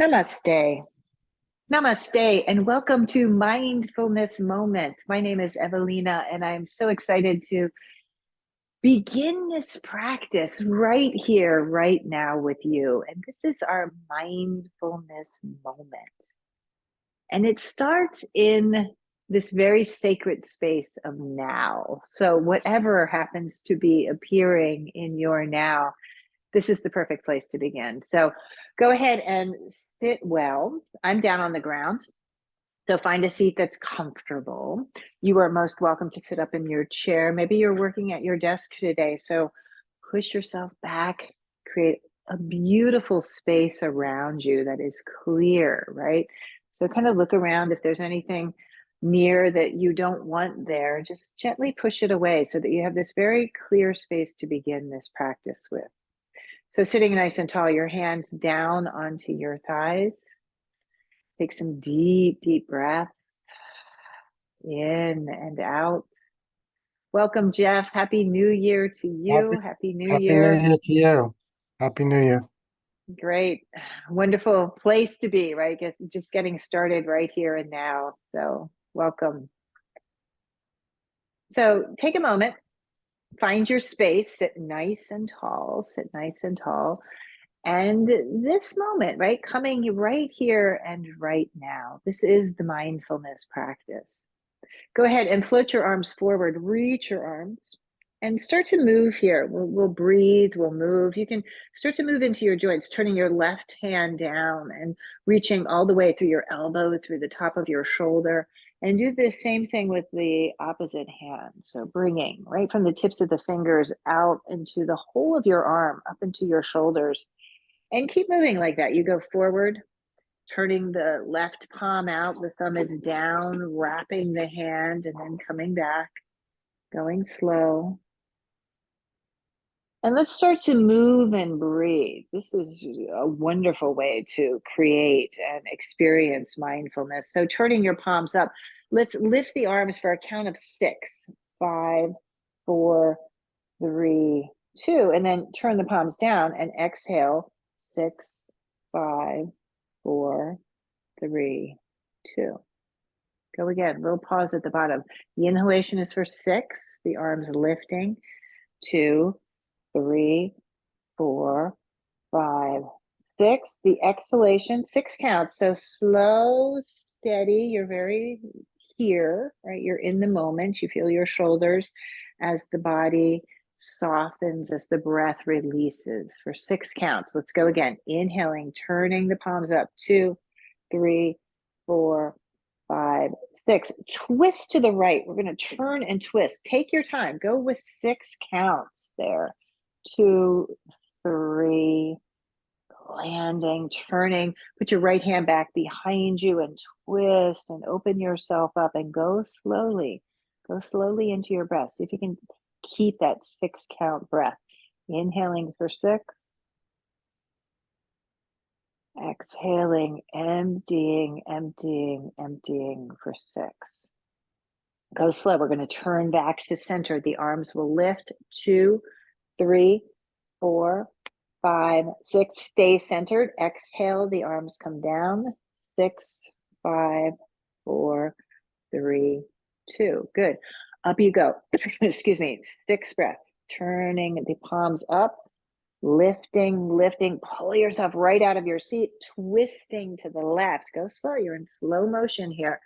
Namaste. Namaste, and welcome to Mindfulness Moment. My name is Evalena, and I'm so excited to begin this practice right here, right now with you. And this is our mindfulness moment. And it starts in this very sacred space of now. So, whatever happens to be appearing in your now, this is the perfect place to begin. So go ahead and sit well. I'm down on the ground. So find a seat that's comfortable. You are most welcome to sit up in your chair. Maybe you're working at your desk today. So push yourself back, create a beautiful space around you that is clear, right? So kind of look around. If there's anything near that you don't want there, just gently push it away so that you have this very clear space to begin this practice with. So sitting nice and tall, your hands down onto your thighs. Take some deep, deep breaths in and out. Welcome, Jeff. Happy New Year to Happy, you. Happy New Happy New Year. Year to you. Happy New Year. Great. Wonderful place to be, right? Just getting started right here and now. So welcome. So take a moment, find your space, sit nice and tall, sit nice and tall. And this moment, right, coming right here and right now, this is the mindfulness practice. Go ahead and float your arms forward, reach your arms, and start to move here. We'll breathe, we'll move. You can start to move into your joints, turning your left hand down and reaching all the way through your elbow, through the top of your shoulder. And do the same thing with the opposite hand. So bringing right from the tips of the fingers out into the whole of your arm, up into your shoulders. And keep moving like that. You go forward, turning the left palm out, the thumb is down, wrapping the hand, and then coming back, going slow. And let's start to move and breathe. This is a wonderful way to create and experience mindfulness. So turning your palms up, let's lift the arms for a count of 6, 5, 4, 3, 2, and then turn the palms down and exhale 6, 5, 4, 3, 2. Go again, little pause at the bottom. The inhalation is for 6, the arms lifting, 2, 3, 4, 5, 6. The exhalation, 6 counts. So slow, steady. You're very here, right? You're in the moment. You feel your shoulders as the body softens, as the breath releases for 6 counts. Let's go again. Inhaling, turning the palms up. 2, 3, 4, 5, 6. Twist to the right. We're going to turn and twist. Take your time. Go with 6 counts there. 2, 3, landing, turning. Put your right hand back behind you and twist and open yourself up and go slowly. Go slowly into your breath. See if you can keep that 6 count breath. Inhaling for 6. Exhaling, emptying, emptying, emptying for 6. Go slow. We're going to turn back to center. The arms will lift. 2, 3, 4, 5, 6. Stay centered. Exhale. The arms come down. 6, 5, 4, 3, 2. Good. Up you go. Excuse me. 6 breaths. Turning the palms up. Lifting, lifting. Pull yourself right out of your seat. Twisting to the left. Go slow. You're in slow motion here.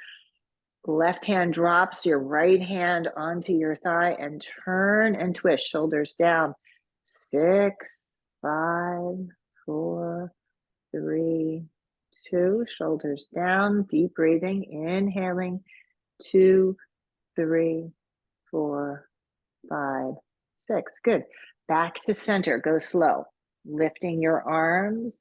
Left hand drops your right hand onto your thigh and turn and twist. Shoulders down. 6, 5, 4, 3, 2. Shoulders down. Deep breathing. Inhaling. 2, 3, 4, 5, 6. Good. Back to center. Go slow. Lifting your arms.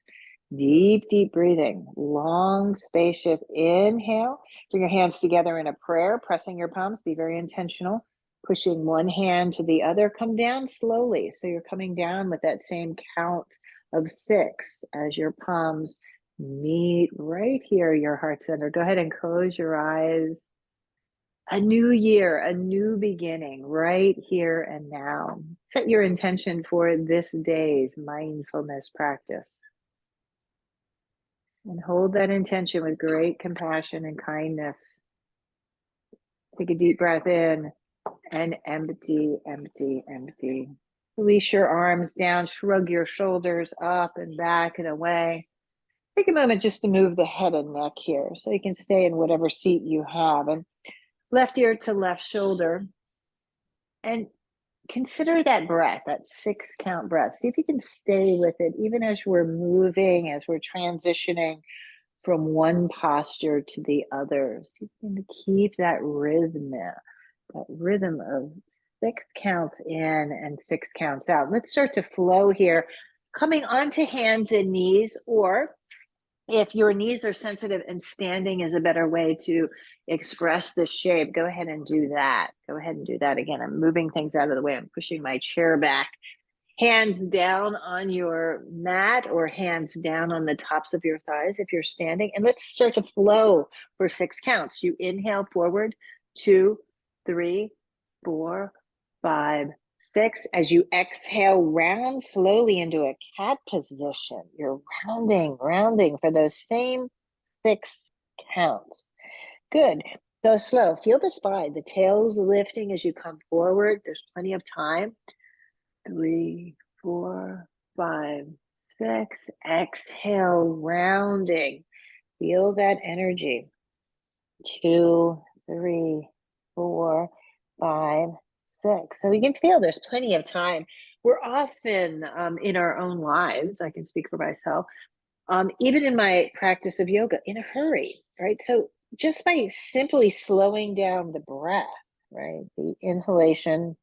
Deep, deep breathing. Long, spacious inhale. Bring your hands together in a prayer, pressing your palms. Be very intentional. Pushing one hand to the other. Come down slowly. So you're coming down with that same count of 6 as your palms meet right here, your heart center. Go ahead and close your eyes. A new year, a new beginning right here and now. Set your intention for this day's mindfulness practice. And hold that intention with great compassion and kindness. Take a deep breath in and empty, empty, empty. Release your arms down, shrug your shoulders up and back and away. Take a moment just to move the head and neck here so you can stay in whatever seat you have. And left ear to left shoulder. And consider that breath, that 6 count breath. See if you can stay with it, even as we're moving, as we're transitioning from one posture to the other. So you can keep that rhythm of 6 counts in and 6 counts out. Let's start to flow here, coming onto hands and knees, or if your knees are sensitive and standing is a better way to express the shape, go ahead and do that. Go ahead and do that again. I'm moving things out of the way. I'm pushing my chair back. Hands down on your mat or hands down on the tops of your thighs if you're standing. And let's start to flow for 6 counts. You inhale forward, 2, 3, 4, 5, 6. As you exhale, round slowly into a cat position. You're rounding for those same 6 counts. Good. Go slow. Feel the spine. The tail's lifting as you come forward. There's plenty of time. 3, 4, 5, 6. Exhale, rounding. Feel that energy. 2, 3, 4, 5, 6. So we can feel there's plenty of time. We're often in our own lives, I can speak for myself, even in my practice of yoga, in a hurry, right? So just by simply slowing down the breath, right? The inhalation,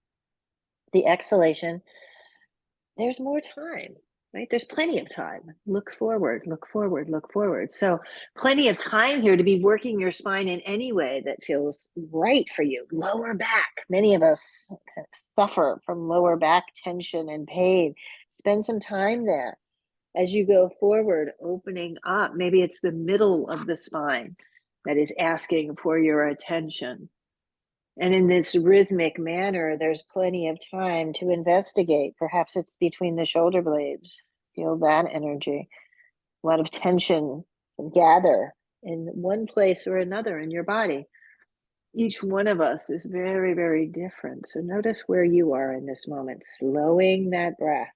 the exhalation, there's more time, right? There's plenty of time. Look forward, look forward, look forward. So plenty of time here to be working your spine in any way that feels right for you. Lower back. Many of us kind of suffer from lower back tension and pain. Spend some time there as you go forward, opening up. Maybe it's the middle of the spine that is asking for your attention. And in this rhythmic manner, there's plenty of time to investigate. Perhaps it's between the shoulder blades. Feel that energy. A lot of tension can gather in one place or another in your body. Each one of us is very, very different. So notice where you are in this moment, slowing that breath.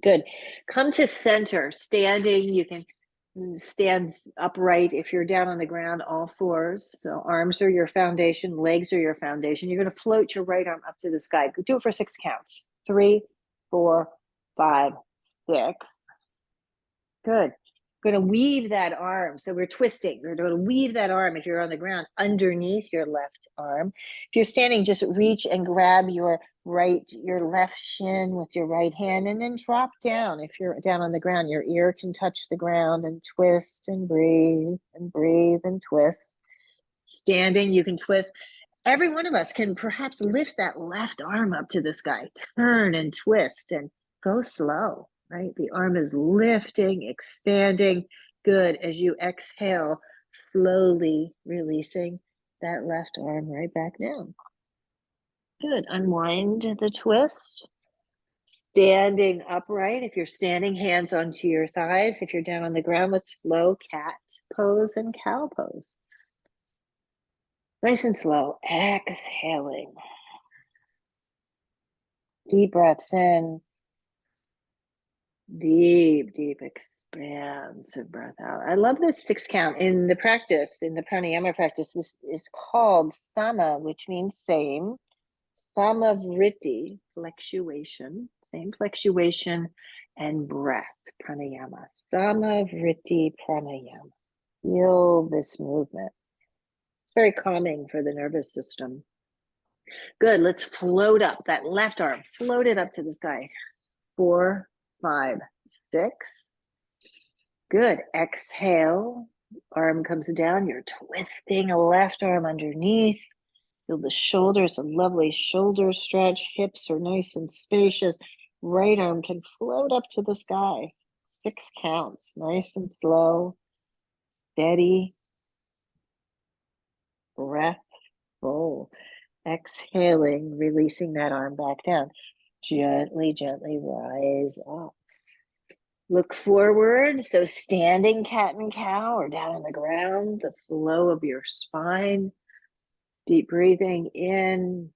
Good. Come to center, standing. You can stand upright if you're down on the ground, all fours. So arms are your foundation, legs are your foundation. You're going to float your right arm up to the sky. Do it for 6 counts. 3, 4, 5, 6. Good. Going to weave that arm. So we're twisting. We're going to weave that arm if you're on the ground underneath your left arm. If you're standing, just reach and grab your left shin with your right hand and then drop down. If you're down on the ground, your ear can touch the ground and twist and breathe and twist. Standing, you can twist. Every one of us can perhaps lift that left arm up to the sky, turn and twist and go slow. Right? The arm is lifting, expanding. Good. As you exhale, slowly releasing that left arm right back down. Good. Unwind the twist. Standing upright. If you're standing, hands onto your thighs. If you're down on the ground, let's flow cat pose and cow pose. Nice and slow. Exhaling. Deep breaths in. Deep, deep, expansive breath out. I love this 6 count. In the practice, in the pranayama practice, this is called sama, which means same. Samavriti, flexuation, same flexuation, and breath, pranayama. Samavriti pranayama. Feel this movement. It's very calming for the nervous system. Good, let's float up. That left arm, float it up to the sky. 4, 5, 6. Good. Exhale. Arm comes down. You're twisting a left arm underneath. Feel the shoulders, a lovely shoulder stretch. Hips are nice and spacious. Right arm can float up to the sky. 6 counts. Nice and slow. Steady. Breathful. Exhaling, releasing that arm back down. Gently, gently rise up. Look forward. So standing cat and cow or down on the ground, the flow of your spine. Deep breathing in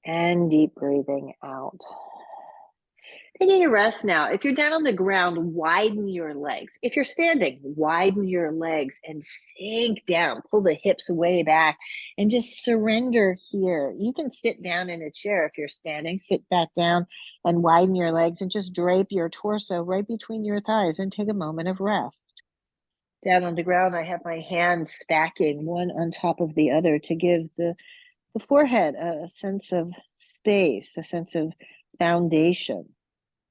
and deep breathing out. Taking a rest now. If you're down on the ground, widen your legs. If you're standing, widen your legs and sink down. Pull the hips way back and just surrender here. You can sit down in a chair if you're standing. Sit back down and widen your legs and just drape your torso right between your thighs and take a moment of rest. Down on the ground, I have my hands stacking one on top of the other to give the forehead a sense of space, a sense of foundation.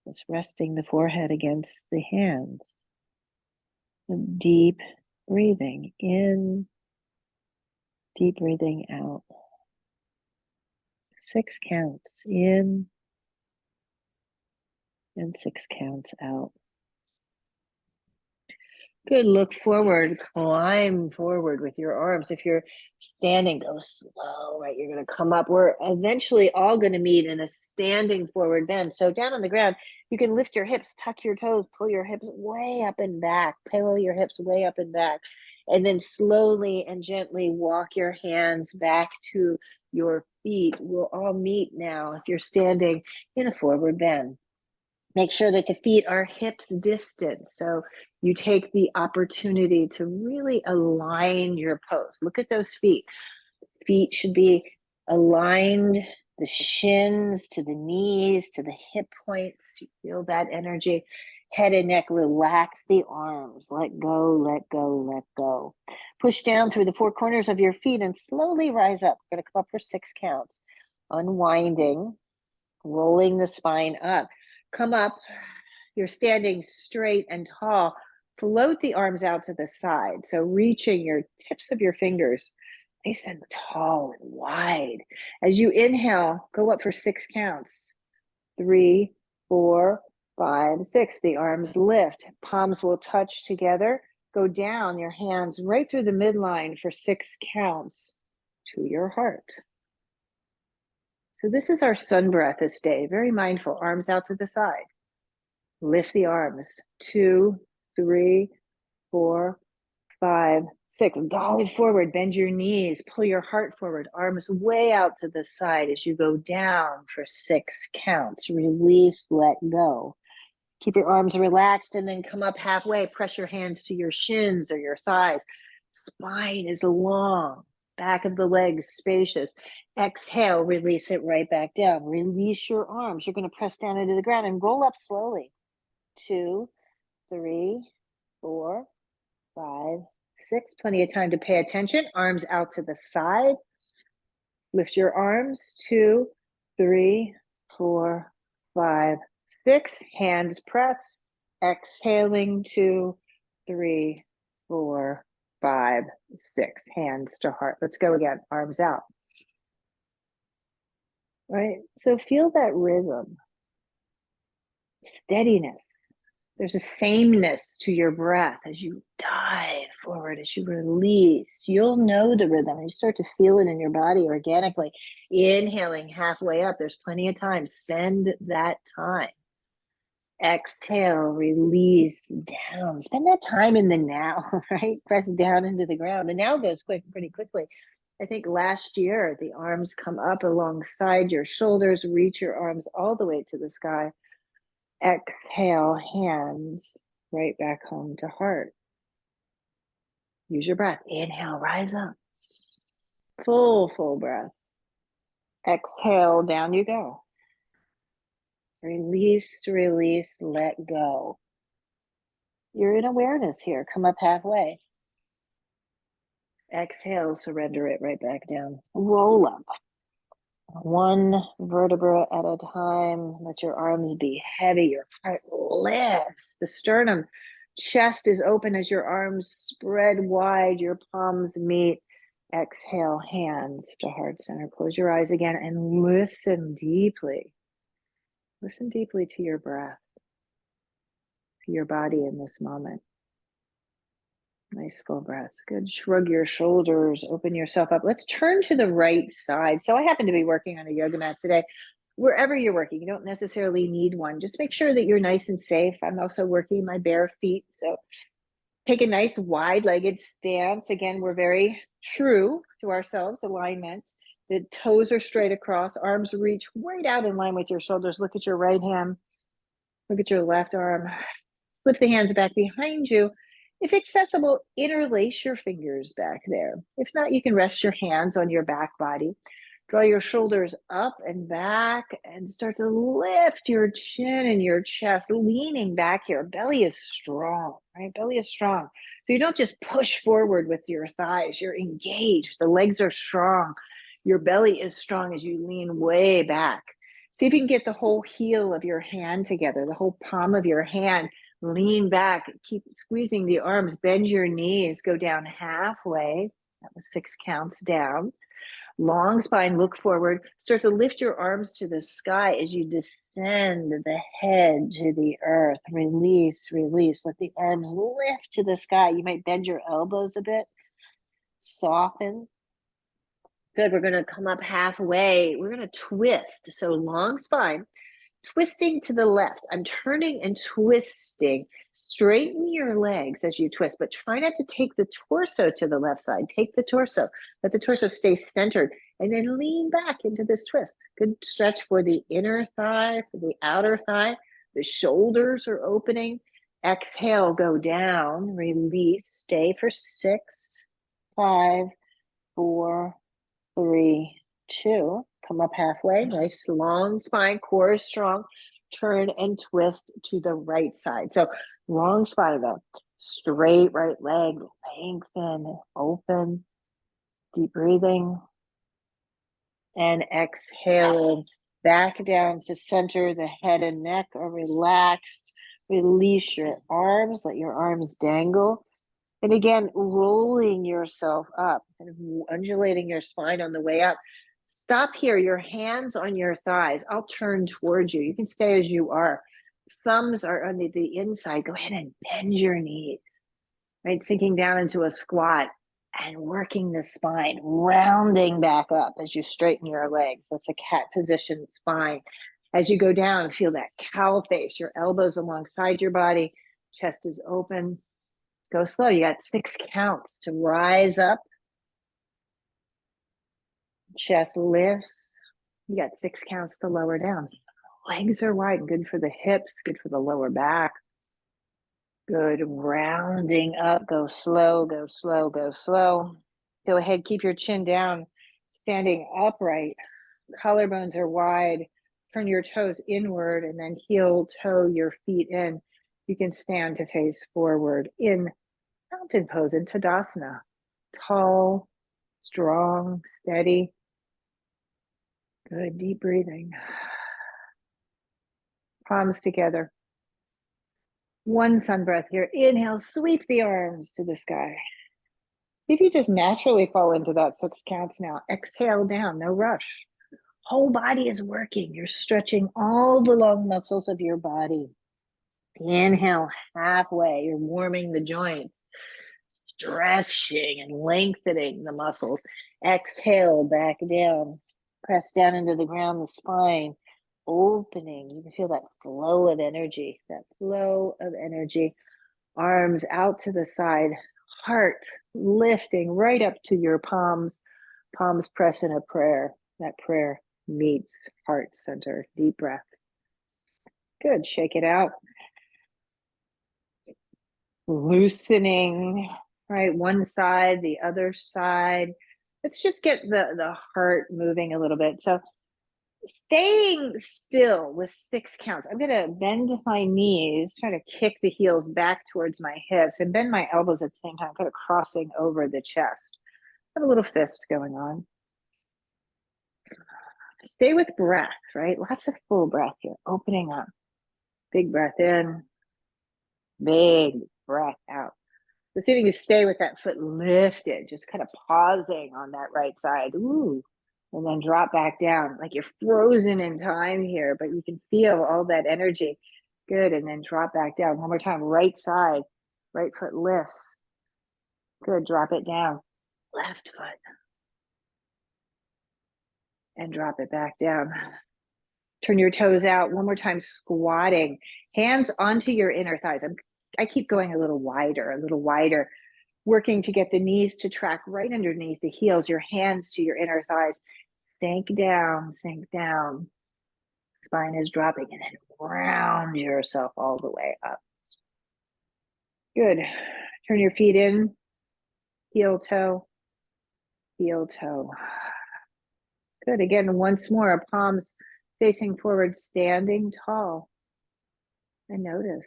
Just resting the forehead against the hands. And deep breathing in, deep breathing out. 6 counts in and 6 counts out. Good. Look forward, climb forward with your arms. If you're standing, go slow, right? You're going to come up. We're eventually all going to meet in a standing forward bend. So down on the ground, you can lift your hips, tuck your toes, pull your hips way up and back, pillow your hips way up and back, and then slowly and gently walk your hands back to your feet. We'll all meet now if you're standing in a forward bend. Make sure that the feet are hips distant. So you take the opportunity to really align your pose. Look at those feet. Feet should be aligned, the shins to the knees, to the hip points. You feel that energy. Head and neck, relax the arms. Let go, let go, let go. Push down through the 4 corners of your feet and slowly rise up. We're going to come up for 6 counts. Unwinding, rolling the spine up. Come up. You're standing straight and tall. Float the arms out to the side. So reaching your tips of your fingers nice and tall and wide. As you inhale, go up for 6 counts. 3, 4, 5, 6. The arms lift. Palms will touch together. Go down your hands right through the midline for 6 counts to your heart. So this is our sun breath this day. Very mindful. Arms out to the side. Lift the arms. 2, 3, 4, 5, 6. Dolly forward. Bend your knees. Pull your heart forward. Arms way out to the side as you go down for 6 counts. Release, let go. Keep your arms relaxed and then come up halfway. Press your hands to your shins or your thighs. Spine is long. Back of the legs spacious. Exhale, release it right back down. Release your arms. You're going to press down into the ground and roll up slowly. 2, 3, 4, 5, 6. Plenty of time to pay attention. Arms out to the side. Lift your arms. 2, 3, 4, 5, 6. Hands press. Exhaling. 2, 3, 4, 5, 6. Hands to heart. Let's go again. Arms out. Right? So feel that rhythm. Steadiness. There's a sameness to your breath as you dive forward, as you release. You'll know the rhythm. You start to feel it in your body organically. Inhaling halfway up. There's plenty of time. Spend that time. Exhale, release down. Spend that time in the now, right? Press down into the ground. The now goes pretty quickly. I think last year, the arms come up alongside your shoulders. Reach your arms all the way to the sky. Exhale, hands right back home to heart. Use your breath. Inhale, rise up. Full breaths. Exhale, down you go. Release, release, let go. You're in awareness here. Come up halfway. Exhale, surrender it right back down. Roll up. 1 vertebra at a time. Let your arms be heavy. Your heart lifts. The sternum, chest is open as your arms spread wide. Your palms meet. Exhale, hands to heart center. Close your eyes again and listen deeply. Listen deeply to your breath, to your body in this moment. Nice full breaths. Good. Shrug your shoulders, open yourself up. Let's turn to the right side. So I happen to be working on a yoga mat today. wherever you're working. You don't necessarily need one. Just make sure that you're nice and safe. I'm also working my bare feet. So take a nice wide-legged stance. Again, we're very true to ourselves, alignment. The toes are straight across, arms reach right out in line with your shoulders. Look at your right hand, look at your left arm. Slip the hands back behind you. If accessible, interlace your fingers back there. If not, you can rest your hands on your back body. Draw your shoulders up and back and start to lift your chin and your chest, leaning back here. Belly is strong, right? Belly is strong. So you don't just push forward with your thighs, you're engaged. The legs are strong. Your belly is strong as you lean way back. See if you can get the whole heel of your hand together, the whole palm of your hand. Lean back, keep squeezing the arms, bend your knees, go down halfway. That was 6 counts down. Long spine, look forward. Start to lift your arms to the sky as you descend the head to the earth. Release, release. Let the arms lift to the sky. You might bend your elbows a bit. Soften. Good. We're going to come up halfway. We're going to twist. So long spine. Twisting to the left. I'm turning and twisting. Straighten your legs as you twist, but try not to take the torso to the left side. Take the torso. Let the torso stay centered and then lean back into this twist. Good stretch for the inner thigh, for the outer thigh. The shoulders are opening. Exhale, go down, release, stay for 6, 5, 4, 3, 2. Come up halfway. Nice long spine, core is strong. Turn and twist to the right side. So long spine though. Straight right leg, lengthen, open, deep breathing. And exhaling back down to center. The head and neck are relaxed. Release your arms. Let your arms dangle. And again, rolling yourself up, kind of undulating your spine on the way up. Stop here, your hands on your thighs. I'll turn towards you. You can stay as you are. Thumbs are on the inside. Go ahead and bend your knees, right? Sinking down into a squat and working the spine, rounding back up as you straighten your legs. That's a cat position spine. As you go down, feel that cow face, your elbows alongside your body, chest is open. Go slow. You got 6 counts to rise up. Chest lifts. You got 6 counts to lower down. Legs are wide, good for the hips, good for the lower back. Good, rounding up. Go slow, go slow, go slow. Go ahead, keep your chin down, standing upright. Collarbones are wide. Turn your toes inward and then heel toe your feet in. You can stand to face forward in mountain pose in Tadasana. Tall, strong, steady. Good, deep breathing. Palms together. One sun breath here. Inhale, sweep the arms to the sky. If you just naturally fall into that 6 counts now, exhale down, no rush. Whole body is working. You're stretching all the long muscles of your body. Inhale, halfway. You're warming the joints, stretching and lengthening the muscles. Exhale, back down. Press down into the ground, the spine, opening. You can feel that flow of energy, Arms out to the side, heart lifting right up to your palms. Palms press in a prayer. That prayer meets heart center. Deep breath. Good. Shake it out. Loosening, right? One side, the other side. Let's just get the heart moving a little bit. So staying still with 6 counts. I'm going to bend my knees, try to kick the heels back towards my hips and bend my elbows at the same time, kind of crossing over the chest. Have a little fist going on. Stay with breath, right? Lots of full breath here, opening up. Big breath in, big breath out. So see if you can stay with that foot lifted, just kind of pausing on that right side. Ooh. And then drop back down like you're frozen in time here, but you can feel all that energy. Good. And then drop back down. One more time. Right side, right foot lifts. Good. Drop it down. Left foot. And drop it back down. Turn your toes out. One more time, squatting. Hands onto your inner thighs. I keep going a little wider, working to get the knees to track right underneath the heels, your hands to your inner thighs. Sink down, sink down. Spine is dropping, and then round yourself all the way up. Good. Turn your feet in, heel toe, heel toe. Good. Again, once more, palms facing forward, standing tall. And notice.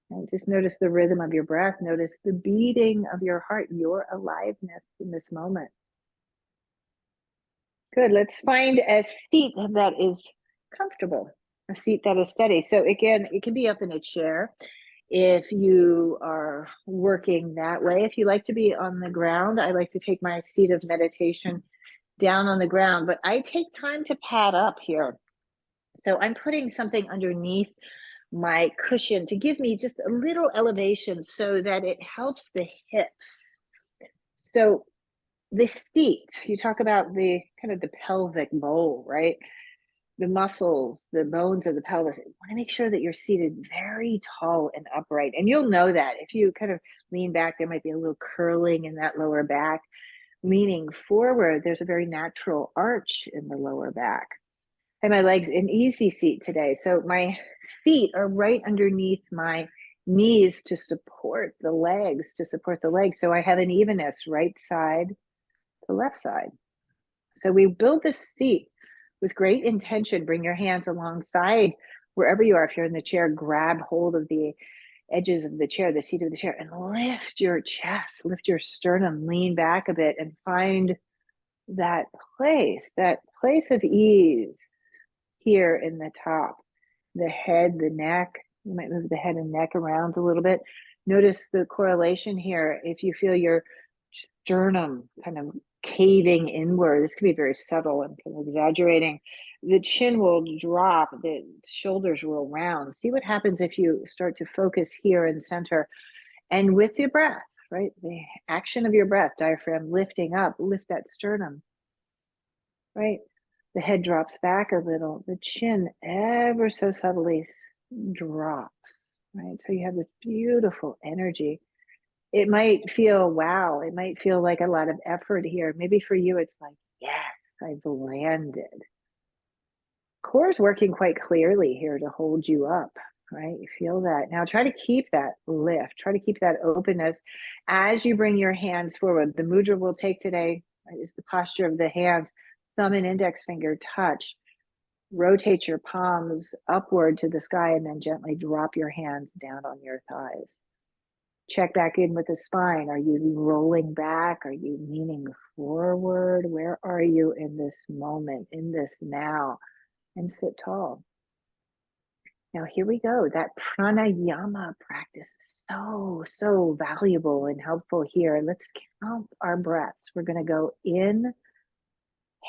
And just notice the rhythm of your breath. Notice the beating of your heart, your aliveness in this moment. Good. Let's find a seat that is comfortable, a seat that is steady. So again, it can be up in a chair if you are working that way. If you like to be on the ground, I like to take my seat of meditation down on the ground, but I take time to pad up here. So I'm putting something underneath my cushion to give me just a little elevation so that it helps the hips. So the feet, you talk about the kind of the pelvic bowl, right? The muscles, the bones of the pelvis. You want to make sure that you're seated very tall and upright. And you'll know that if you kind of lean back, there might be a little curling in that lower back. Leaning forward, there's a very natural arch in the lower back. And my legs in easy seat today. So my feet are right underneath my knees to support the legs, So I have an evenness, right side to left side. So we build this seat with great intention. Bring your hands alongside wherever you are. If you're in the chair, grab hold of the edges of the chair, the seat of the chair, and lift your chest, lift your sternum, lean back a bit, and find that place of ease here in the top, the head, the neck. You might move the head and neck around a little bit. Notice the correlation here. If you feel your sternum kind of caving inward, this can be very subtle and kind of exaggerating. The chin will drop, the shoulders will round. See what happens if you start to focus here in center. And with your breath, right? The action of your breath, diaphragm lifting up, lift that sternum, right? The head drops back a little, the chin ever so subtly drops, right? So you have this beautiful energy. It might feel, wow, it might feel like a lot of effort here. Maybe for you, it's like, yes, I've landed. Core is working quite clearly here to hold you up, right? You feel that. Now try to keep that lift, try to keep that openness as you bring your hands forward. The mudra we'll take today, right, is the posture of the hands. Thumb and index finger touch. Rotate your palms upward to the sky and then gently drop your hands down on your thighs. Check back in with the spine. Are you rolling back? Are you leaning forward? Where are you in this moment, in this now? And sit tall. Now here we go. That pranayama practice is so valuable and helpful here. Let's count our breaths. We're going to go in,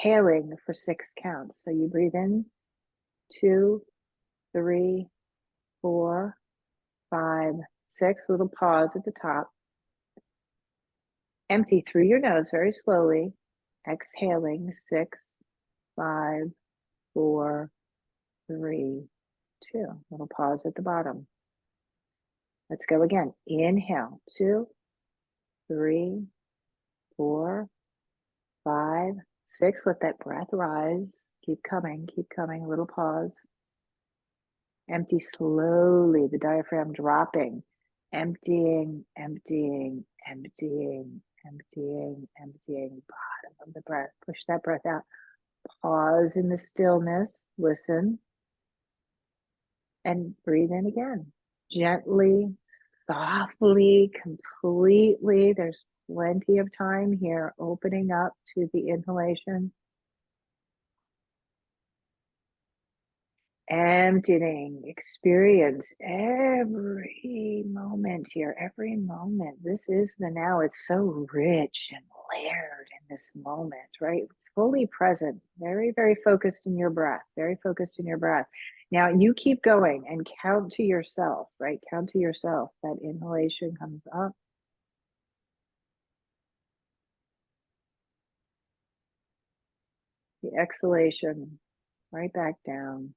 inhaling for 6 counts. So you breathe in, 2, 3, 4, 5, 6. Little pause at the top. Empty through your nose very slowly. Exhaling, 6, 5, 4, 3, 2. Little pause at the bottom. Let's go again. Inhale, 2, 3, 4, 5, 6. Let that breath rise. Keep coming, a little pause. Empty slowly, the diaphragm dropping. Emptying, emptying, emptying, emptying, emptying. Bottom of the breath. Push that breath out. Pause in the stillness. Listen. And breathe in again. Gently, softly, completely. There's plenty of time here. Opening up to the inhalation. Emptying. Experience every moment here, every moment. This is the now. It's so rich and layered in this moment, right? Fully present, very, very focused in your breath, very focused in your breath. Now you keep going and count to yourself, right? Count to yourself. That inhalation comes up. The exhalation. right back down.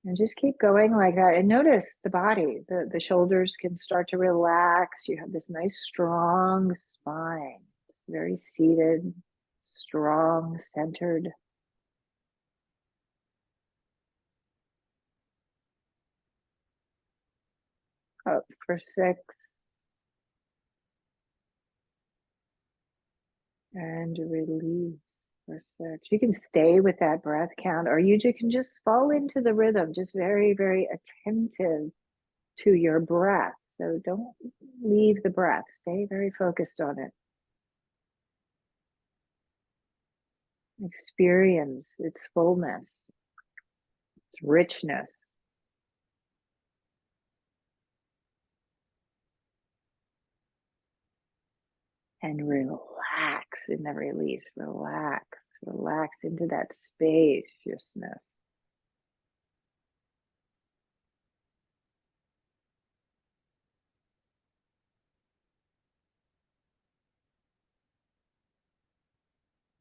And just keep going like that. And notice the body, the shoulders can start to relax. You have this nice, strong spine. It's very seated, strong, centered. Up for 6. And release for 6. You can stay with that breath count, or you can just fall into the rhythm, just very, very attentive to your breath. So don't leave the breath. Stay very focused on it. Experience its fullness, its richness. And relax in the release. Relax, relax into that spaciousness.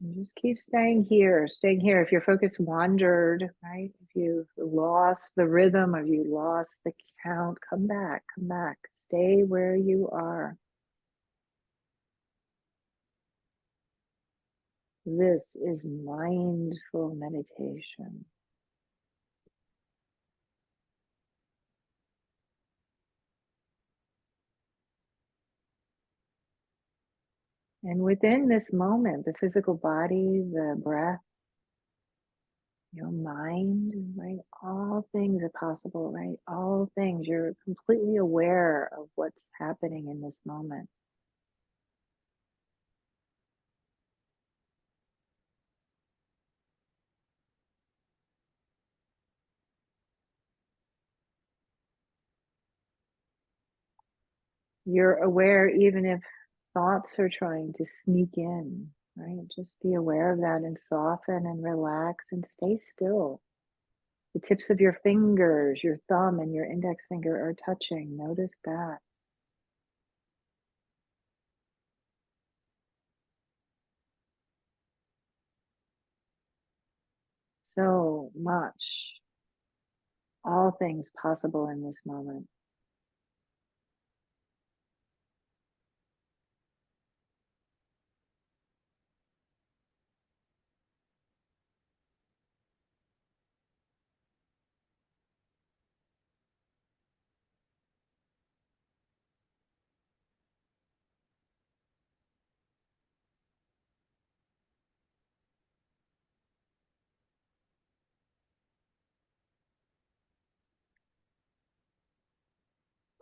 And just keep staying here, staying here. If your focus wandered, right? If you lost the rhythm, or you lost the count, come back, come back. Stay where you are. This is mindful meditation. And within this moment, the physical body, the breath, your mind, right? All things are possible, right? All things. You're completely aware of what's happening in this moment. You're aware even if thoughts are trying to sneak in, right? Just be aware of that and soften and relax and stay still. The tips of your fingers, your thumb and your index finger are touching. Notice that. So much, all things possible in this moment.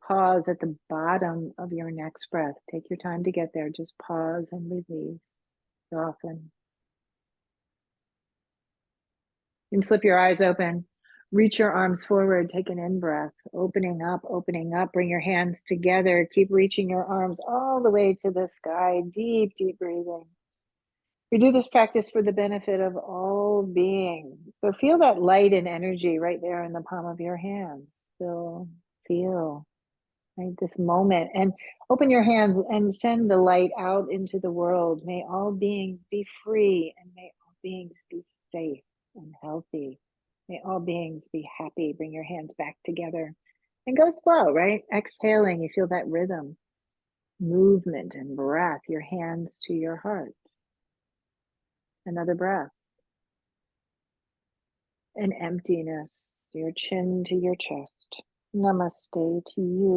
Pause at the bottom of your next breath. Take your time to get there. Just pause and release. Soften. You can slip your eyes open. Reach your arms forward. Take an in breath. Opening up, opening up. Bring your hands together. Keep reaching your arms all the way to the sky. Deep, deep breathing. We do this practice for the benefit of all beings. So feel that light and energy right there in the palm of your hands. Feel, right, this moment, and open your hands and send the light out into the world. May all beings be free, and may all beings be safe and healthy. May all beings be happy. Bring your hands back together and go slow, right? Exhaling, you feel that rhythm, movement, and breath. Your hands to your heart. Another breath. And emptiness, your chin to your chest. Namaste to you.